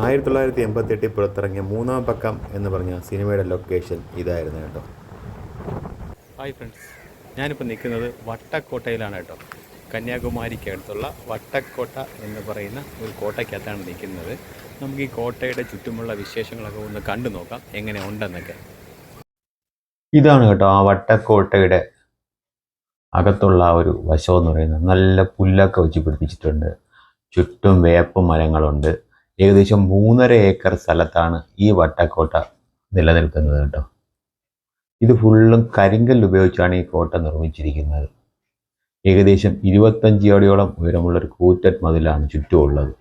1988 പുറത്തിറങ്ങിയ മൂന്നാം പക്കം എന്ന് പറഞ്ഞ സിനിമയുടെ ലൊക്കേഷൻ ഇതായിരുന്നു കേട്ടോ. ഹായ് ഫ്രണ്ട്സ്, ഞാനിപ്പോൾ നിൽക്കുന്നത് വട്ടക്കോട്ടയിലാണ് കേട്ടോ. കന്യാകുമാരിക്ക് അടുത്തുള്ള വട്ടക്കോട്ട എന്ന് പറയുന്ന ഒരു കോട്ടയ്ക്കകത്താണ് നിൽക്കുന്നത്. നമുക്ക് ഈ കോട്ടയുടെ ചുറ്റുമുള്ള വിശേഷങ്ങളൊക്കെ ഒന്ന് കണ്ടു നോക്കാം എങ്ങനെ ഉണ്ടെന്നൊക്കെ. ഇതാണ് കേട്ടോ ആ വട്ടക്കോട്ടയുടെ അകത്തുള്ള ഒരു വശം എന്ന് പറയുന്നത്. നല്ല പുല്ലൊക്കെ വെച്ച് പിടിപ്പിച്ചിട്ടുണ്ട്, ചുറ്റും വേപ്പ മരങ്ങളുണ്ട്. ഏകദേശം 3.5 ഏക്കർ സ്ഥലത്താണ് ഈ വട്ടക്കോട്ട നിലനിൽക്കുന്നത് കേട്ടോ. ഇത് ഫുള്ളും കരിങ്കല്ല് ഉപയോഗിച്ചാണ് ഈ കോട്ട നിർമ്മിച്ചിരിക്കുന്നത്. ഏകദേശം 25 അടിയോളം ഉയരമുള്ളൊരു കൂറ്റൻ മതിലാണ് ചുറ്റുമുള്ളത്.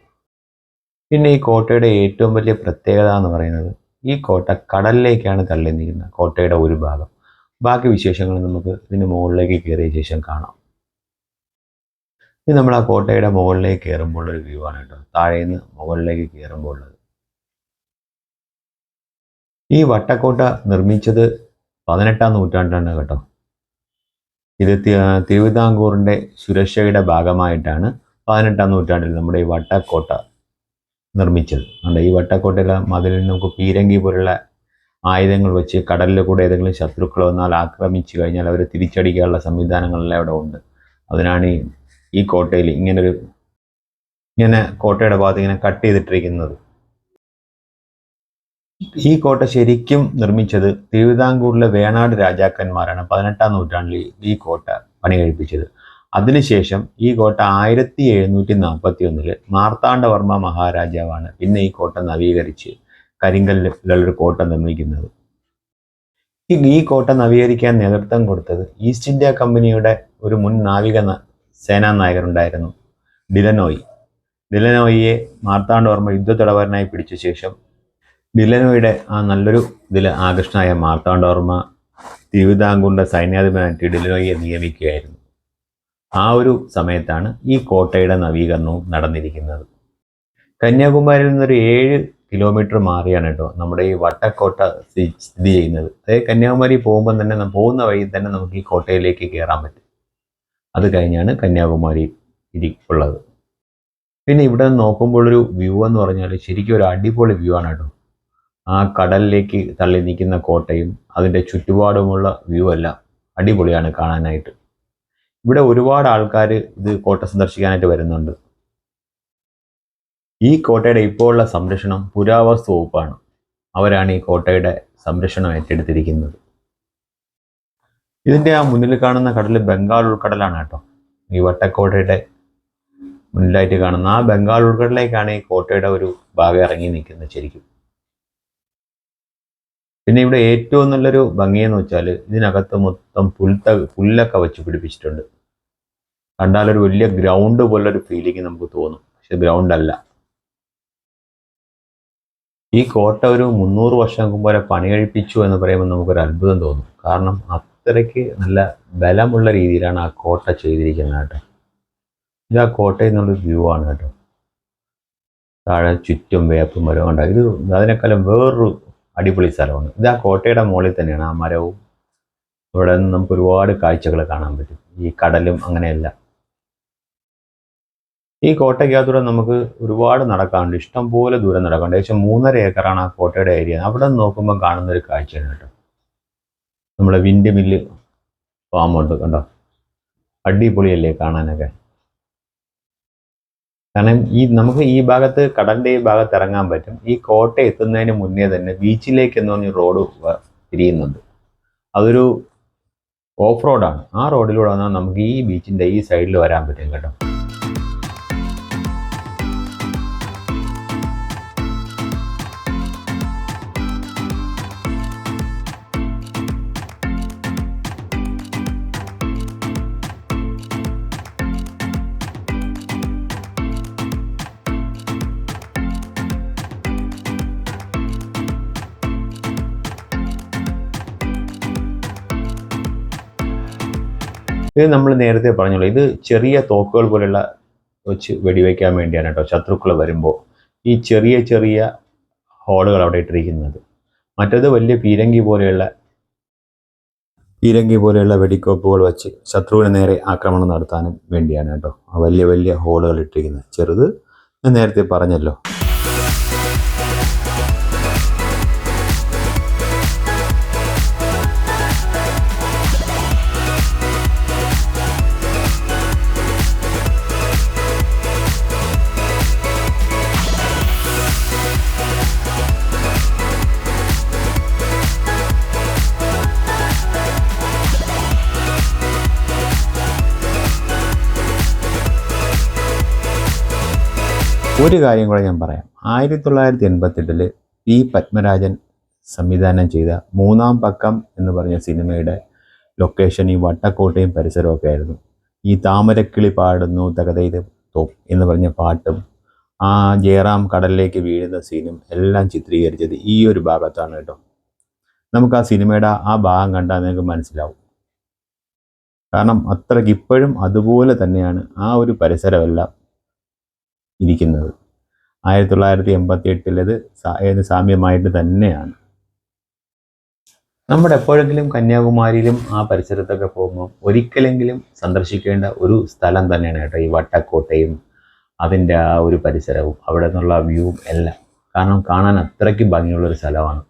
പിന്നെ ഈ കോട്ടയുടെ ഏറ്റവും വലിയ പ്രത്യേകത എന്ന് പറയുന്നത് ഈ കോട്ട കടലിലേക്കാണ് തള്ളി നിൽക്കുന്നത്, കോട്ടയുടെ ഒരു ഭാഗം. ബാക്കി വിശേഷങ്ങൾ നമുക്ക് ഇതിന് മുകളിലേക്ക് കയറിയ ശേഷം കാണാം. ഇത് നമ്മൾ ആ കോട്ടയുടെ മുകളിലേക്ക് കയറുമ്പോൾ ഒരു വ്യൂ ആണ് കേട്ടോ, താഴെ നിന്ന് മുകളിലേക്ക് കയറുമ്പോൾ ഉള്ളത്. ഈ വട്ടക്കോട്ട നിർമ്മിച്ചത് 18-ാം നൂറ്റാണ്ടാണ് കേട്ടോ. ഇത് തിരുവിതാംകൂറിൻ്റെ സുരക്ഷയുടെ ഭാഗമായിട്ടാണ് 18-ാം നൂറ്റാണ്ടിൽ നമ്മുടെ ഈ വട്ടക്കോട്ട നിർമ്മിച്ചത്. ഈ വട്ടക്കോട്ടയിലെ മതിലിൽ നമുക്ക് പീരങ്കി പോലുള്ള ആയുധങ്ങൾ വെച്ച് കടലിൽ കൂടെ ഏതെങ്കിലും ശത്രുക്കൾ വന്നാൽ ആക്രമിച്ചു കഴിഞ്ഞാൽ അവരെ തിരിച്ചടിക്കാനുള്ള സംവിധാനങ്ങളെല്ലാം ഇവിടെ ഉണ്ട്. അതിനാണ് ഈ കോട്ടയിൽ ഇങ്ങനെ കോട്ടയുടെ ഭാഗത്ത് ഇങ്ങനെ കട്ട് ചെയ്തിട്ടിരിക്കുന്നത്. ഈ കോട്ട ശരിക്കും നിർമ്മിച്ചത് തിരുവിതാംകൂറിലെ വേണാട് രാജാക്കന്മാരാണ് 18-ാം നൂറ്റാണ്ടിൽ ഈ കോട്ട പണി കഴിപ്പിച്ചത്. അതിനുശേഷം ഈ കോട്ട 1741 മാർത്താണ്ഡവർമ്മ മഹാരാജാവാണ് പിന്നെ ഈ കോട്ട നവീകരിച്ച് കരിങ്കല്ലുള്ളൊരു കോട്ട നിർമ്മിക്കുന്നത്. ഈ കോട്ട നവീകരിക്കാൻ നേതൃത്വം കൊടുത്തത് ഈസ്റ്റ് ഇന്ത്യ കമ്പനിയുടെ ഒരു മുൻ നാവിക സേനാ നായകനുണ്ടായിരുന്നു, ഡിലനോയി. ഡിലനോയിയെ മാർത്താണ്ഡവർമ്മ യുദ്ധത്തടവരനായി പിടിച്ച ശേഷം ഡിലനോയുടെ ആ നല്ലൊരു ആകർഷണമായ മാർത്താണ്ഡവർമ്മ തിരുവിതാംകൂറിൻ്റെ സൈന്യാധിപനായിട്ട് ഡിലനോയിയെ നിയമിക്കുകയായിരുന്നു. ആ ഒരു സമയത്താണ് ഈ കോട്ടയുടെ നവീകരണവും നടന്നിരിക്കുന്നത്. കന്യാകുമാരിയിൽ നിന്നൊരു 7 കിലോമീറ്റർ മാറിയാണ് കേട്ടോ നമ്മുടെ ഈ വട്ടക്കോട്ട സ്ഥിതി ചെയ്യുന്നത്. അതായത് കന്യാകുമാരി പോകുമ്പോൾ തന്നെ പോകുന്ന വഴി തന്നെ നമുക്ക് ഈ കോട്ടയിലേക്ക് കയറാൻ പറ്റും. അത് കഴിഞ്ഞാണ് കന്യാകുമാരി ഉള്ളത്. പിന്നെ ഇവിടെ നോക്കുമ്പോഴൊരു വ്യൂ എന്ന് പറഞ്ഞാൽ ശരിക്കും ഒരു അടിപൊളി വ്യൂ ആണ് കേട്ടോ. ആ കടലിലേക്ക് തള്ളി നിൽക്കുന്ന കോട്ടയും അതിൻ്റെ ചുറ്റുപാടുമുള്ള വ്യൂ എല്ലാം അടിപൊളിയാണ് കാണാനായിട്ട്. ഇവിടെ ഒരുപാട് ആൾക്കാർ ഇത് കോട്ട സന്ദർശിക്കാനായിട്ട് വരുന്നുണ്ട്. ഈ കോട്ടയുടെ ഇപ്പോൾ ഉള്ള സംരക്ഷണം പുരാവസ്തു വകുപ്പാണ്. അവരാണ് ഈ കോട്ടയുടെ സംരക്ഷണം ഏറ്റെടുത്തിരിക്കുന്നത്. ഇതിൻ്റെ ആ മുന്നിൽ കാണുന്ന കടൽ ബംഗാൾ ഉൾക്കടലാണ് കേട്ടോ. ഈ വട്ടക്കോട്ടയുടെ മുന്നിലായിട്ട് കാണുന്ന ആ ബംഗാൾ ഉൾക്കടലിലേക്കാണ് ഈ കോട്ടയുടെ ഒരു ഭാഗം ഇറങ്ങി നിൽക്കുന്നത് ശരിക്കും. പിന്നെ ഇവിടെ ഏറ്റവും നല്ലൊരു ഭംഗിയെന്ന് വെച്ചാൽ ഇതിനകത്ത് മൊത്തം പുല്ലൊക്കെ വെച്ച് പിടിപ്പിച്ചിട്ടുണ്ട്. കണ്ടാലൊരു വലിയ ഗ്രൗണ്ട് പോലൊരു ഫീലിംഗ് നമുക്ക് തോന്നും, പക്ഷെ ഗ്രൗണ്ട് അല്ല. ഈ കോട്ട ഒരു 300 വർഷം മുമ്പ് വരെ പണി കഴിപ്പിച്ചു എന്ന് പറയുമ്പോൾ നമുക്കൊരു അത്ഭുതം തോന്നും. കാരണം അത്രയ്ക്ക് നല്ല ബലമുള്ള രീതിയിലാണ് ആ കോട്ട ചെയ്തിരിക്കുന്നത് കേട്ടോ. ഇത് ആ കോട്ടയിൽ നിന്നുള്ളൊരു വ്യൂ ആണ് കേട്ടോ. താഴെ ചുറ്റും വേപ്പും മരവും ഉണ്ടാകും. ഇത് അതിനേക്കാളും വേറൊരു അടിപൊളി സ്ഥലമാണ്. ഇത് ആ കോട്ടയുടെ മുകളിൽ തന്നെയാണ് ആ മരവും. ഇവിടെ നിന്ന് നമുക്ക് ഒരുപാട് കാഴ്ചകൾ കാണാൻ പറ്റും, ഈ കടലും അങ്ങനെയല്ല. ഈ കോട്ടയ്ക്കകത്തൂടെ നമുക്ക് ഒരുപാട് നടക്കാനുണ്ട്, ഇഷ്ടം പോലെ ദൂരം നടക്കാനുണ്ട്. ഏകദേശം 3.5 ഏക്കറാണ് ആ കോട്ടയുടെ ഏരിയ. അവിടെ നിന്ന് നോക്കുമ്പോൾ കാണുന്ന ഒരു കാഴ്ചയാണ് കേട്ടോ. നമ്മളെ വിൻഡ് മില്ല് ഫാമുണ്ട് കണ്ടോ, അടിപൊളിയല്ലേ കാണാനൊക്കെ. കാരണം നമുക്ക് ഈ ഭാഗത്ത് കടലിൻ്റെ ഈ ഭാഗത്ത് ഇറങ്ങാൻ പറ്റും. ഈ കോട്ട എത്തുന്നതിന് മുന്നേ തന്നെ ബീച്ചിലേക്ക് എന്ന് പറഞ്ഞ റോഡ് തിരിയുന്നുണ്ട്. അതൊരു ഓഫ് റോഡാണ്. ആ റോഡിലൂടെ വന്നാൽ നമുക്ക് ഈ ബീച്ചിൻ്റെ ഈ സൈഡിൽ വരാൻ പറ്റും കേട്ടോ. ഇത് നമ്മൾ നേരത്തെ പറഞ്ഞല്ലോ, ഇത് ചെറിയ തോക്കുകൾ പോലുള്ള വെച്ച് വെടിവെക്കാൻ വേണ്ടിയാണ് കേട്ടോ. ശത്രുക്കൾ വരുമ്പോൾ ഈ ചെറിയ ചെറിയ ഹോളുകൾ അവിടെ ഇട്ടിരിക്കുന്നത്. മറ്റേത് വലിയ പീരങ്കി പോലെയുള്ള വെടിക്കോപ്പുകൾ വെച്ച് ശത്രുവിന് നേരെ ആക്രമണം നടത്താനും വേണ്ടിയാണ് കേട്ടോ ആ വലിയ വലിയ ഹോളുകൾ ഇട്ടിരിക്കുന്നത്. ചെറുത് നേരത്തെ പറഞ്ഞല്ലോ. ഒരു കാര്യം കൂടെ ഞാൻ പറയാം. 1988 പി പത്മരാജൻ സംവിധാനം ചെയ്ത മൂന്നാം പക്കം എന്ന് പറഞ്ഞ സിനിമയുടെ ലൊക്കേഷൻ ഈ വട്ടക്കോട്ടയും പരിസരമൊക്കെ ആയിരുന്നു. ഈ താമരക്കിളി പാടുന്നു തകതൈത് തോം എന്ന് പറഞ്ഞ പാട്ടും ആ ജയറാം കടലിലേക്ക് വീഴുന്ന സീനും എല്ലാം ചിത്രീകരിച്ചത് ഈ ഒരു ഭാഗത്താണ് കേട്ടോ. നമുക്ക് ആ സിനിമയുടെ ആ ഭാഗം കണ്ടാൽ നിങ്ങൾക്ക് മനസ്സിലാവും. കാരണം അത്രയ്ക്ക് ഇപ്പോഴും അതുപോലെ തന്നെയാണ് ആ ഒരു പരിസരമെല്ലാം ഇരിക്കുന്നത്. 1988 സാമ്യമായിട്ട് തന്നെയാണ്. നമ്മുടെ എപ്പോഴെങ്കിലും കന്യാകുമാരിയിലും ആ പരിസരത്തൊക്കെ പോകുമ്പോൾ ഒരിക്കലെങ്കിലും സന്ദർശിക്കേണ്ട ഒരു സ്ഥലം തന്നെയാണ് കേട്ടോ ഈ വട്ടക്കോട്ടയും അതിൻ്റെ ആ ഒരു പരിസരവും അവിടെ നിന്നുള്ള വ്യൂവും എല്ലാം. കാരണം കാണാൻ അത്രയ്ക്ക് ഭംഗിയുള്ളൊരു സ്ഥലമാണ്.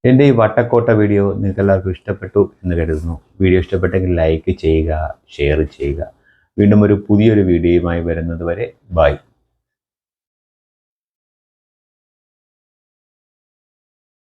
എൻ്റെ ഈ വട്ടക്കോട്ട വീഡിയോ നിങ്ങൾക്ക് എല്ലാവർക്കും ഇഷ്ടപ്പെട്ടു എന്ന് കരുതുന്നു. വീഡിയോ ഇഷ്ടപ്പെട്ടെങ്കിൽ ലൈക്ക് ചെയ്യുക, ഷെയർ ചെയ്യുക. വീണ്ടും ഒരു പുതിയൊരു വീഡിയോയുമായി വരുന്നത് വരെ ബൈ.